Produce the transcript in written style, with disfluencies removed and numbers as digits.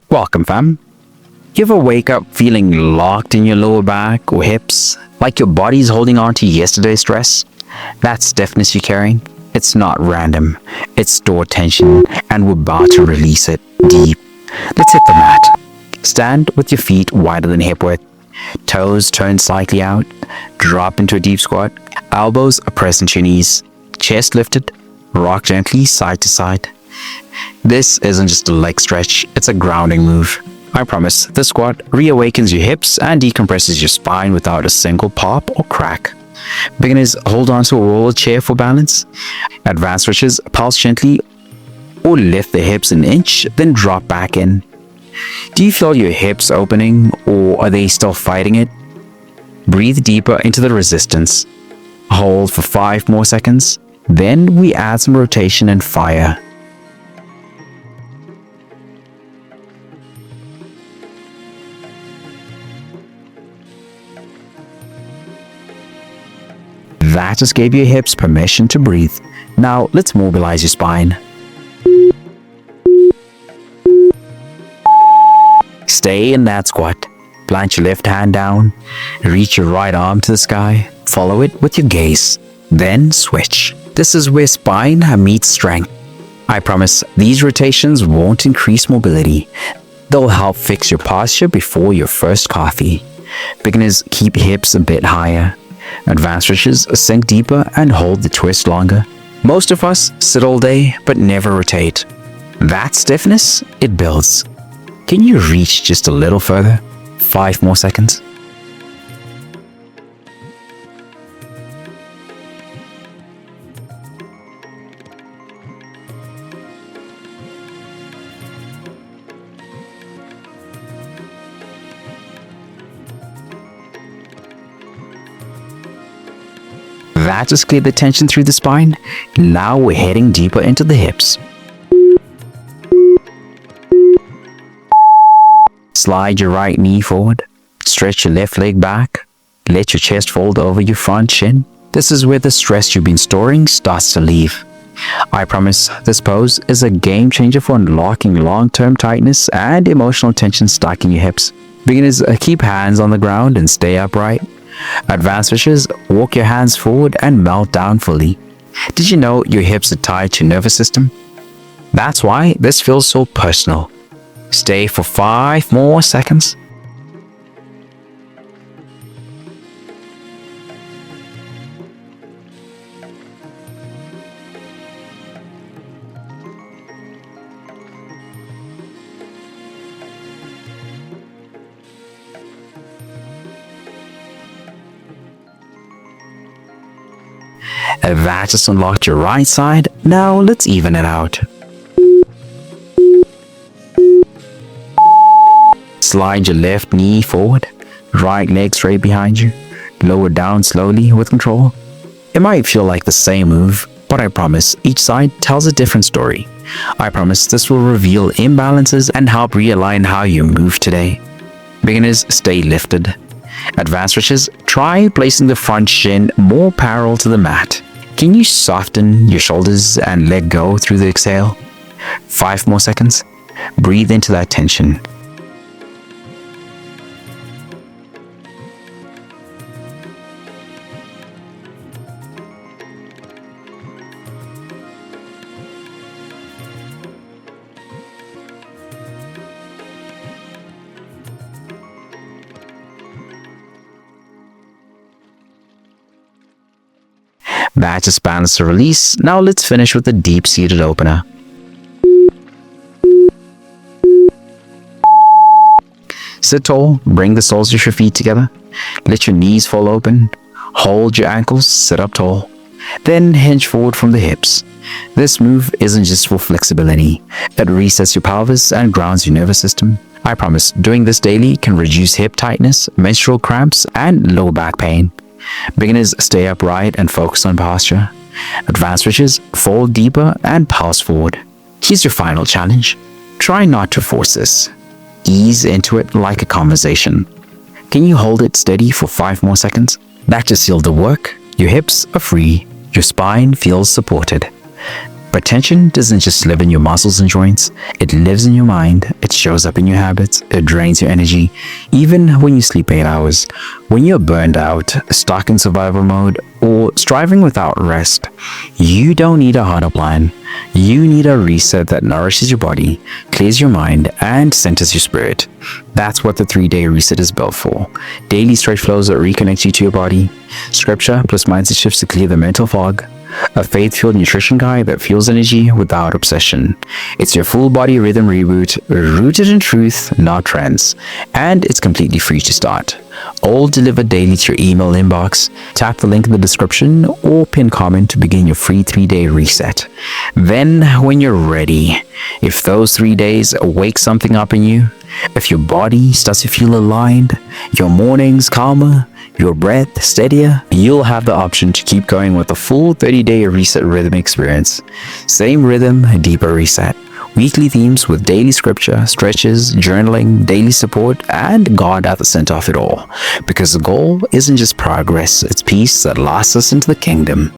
Welcome, fam. You ever wake up feeling locked in your lower back or hips, like your body's holding on to yesterday's stress? That stiffness you're carrying, it's not random. It's stored tension, and we're about to release it deep. Let's hit the mat. Stand with your feet wider than hip width, toes turned slightly out, drop into a deep squat, elbows are pressed into your knees, chest lifted, rock gently side to side. This isn't just a leg stretch, it's a grounding move. I promise, this squat reawakens your hips and decompresses your spine without a single pop or crack. Beginners, hold on to a roll chair for balance. Advanced switches, pulse gently or lift the hips an inch, then drop back in. Do you feel your hips opening, or are they still fighting it? Breathe deeper into the resistance. Hold for 5 more seconds. Then we add some rotation and fire. That just gave your hips permission to breathe. Now let's mobilize your spine. Stay in that squat. Plant your left hand down. Reach your right arm to the sky. Follow it with your gaze. Then switch. This is where spine meets strength. I promise these rotations won't increase mobility. They'll help fix your posture before your first coffee. Beginners, keep hips a bit higher. Advanced switches, sink deeper and hold the twist longer. Most of us sit all day but never rotate. That stiffness, it builds. Can you reach just a little further? 5 more seconds. That just cleared the tension through the spine. Now we're heading deeper into the hips. Slide your right knee forward. Stretch your left leg back. Let your chest fold over your front shin. This is where the stress you've been storing starts to leave. I promise this pose is a game changer for unlocking long-term tightness and emotional tension stuck in your hips. Beginners, keep hands on the ground and stay upright. Advanced switches, walk your hands forward and melt down fully. Did you know your hips are tied to your nervous system? That's why this feels so personal. Stay for 5 more seconds. That just unlocked your right side. Now let's even it out. Slide your left knee forward, right leg straight behind you. Lower down slowly with control. It might feel like the same move, but I promise each side tells a different story. I promise this will reveal imbalances and help realign how you move today. Beginners, stay lifted. Advanced switches, try placing the front shin more parallel to the mat. Can you soften your shoulders and let go through the exhale? 5 more seconds. Breathe into that tension. That just balanced the release. Now let's finish with a deep-seated opener. Sit tall, bring the soles of your feet together. Let your knees fall open. Hold your ankles, sit up tall. Then hinge forward from the hips. This move isn't just for flexibility. It resets your pelvis and grounds your nervous system. I promise, doing this daily can reduce hip tightness, menstrual cramps, and low back pain. Beginners, stay upright and focus on posture. Advanced switches, fold deeper and pulse forward. Here's your final challenge. Try not to force this. Ease into it like a conversation. Can you hold it steady for 5 more seconds? That just sealed the work. Your hips are free. Your spine feels supported. But tension doesn't just live in your muscles and joints, it lives in your mind, it shows up in your habits, it drains your energy, even when you sleep 8 hours. When you're burned out, stuck in survival mode, or striving without rest, you don't need a harder plan. You need a reset that nourishes your body, clears your mind, and centers your spirit. That's what the 3-day reset is built for. Daily stretch flows that reconnect you to your body, scripture plus mindset shifts to clear the mental fog, a faith-fueled nutrition guide that fuels energy without obsession. It's your full body rhythm reboot, rooted in truth, not trends, and it's completely free to start. All delivered daily to your email inbox. Tap the link in the description or pin comment to begin your free 3-day reset. Then, when you're ready, if those 3 days wake something up in you, if your body starts to feel aligned, your mornings calmer, your breath steadier, you'll have the option to keep going with the full 30-day reset rhythm experience. Same rhythm, deeper reset. Weekly themes with daily scripture, stretches, journaling, daily support, and God at the center of it all. Because the goal isn't just progress, it's peace that lasts us into the kingdom.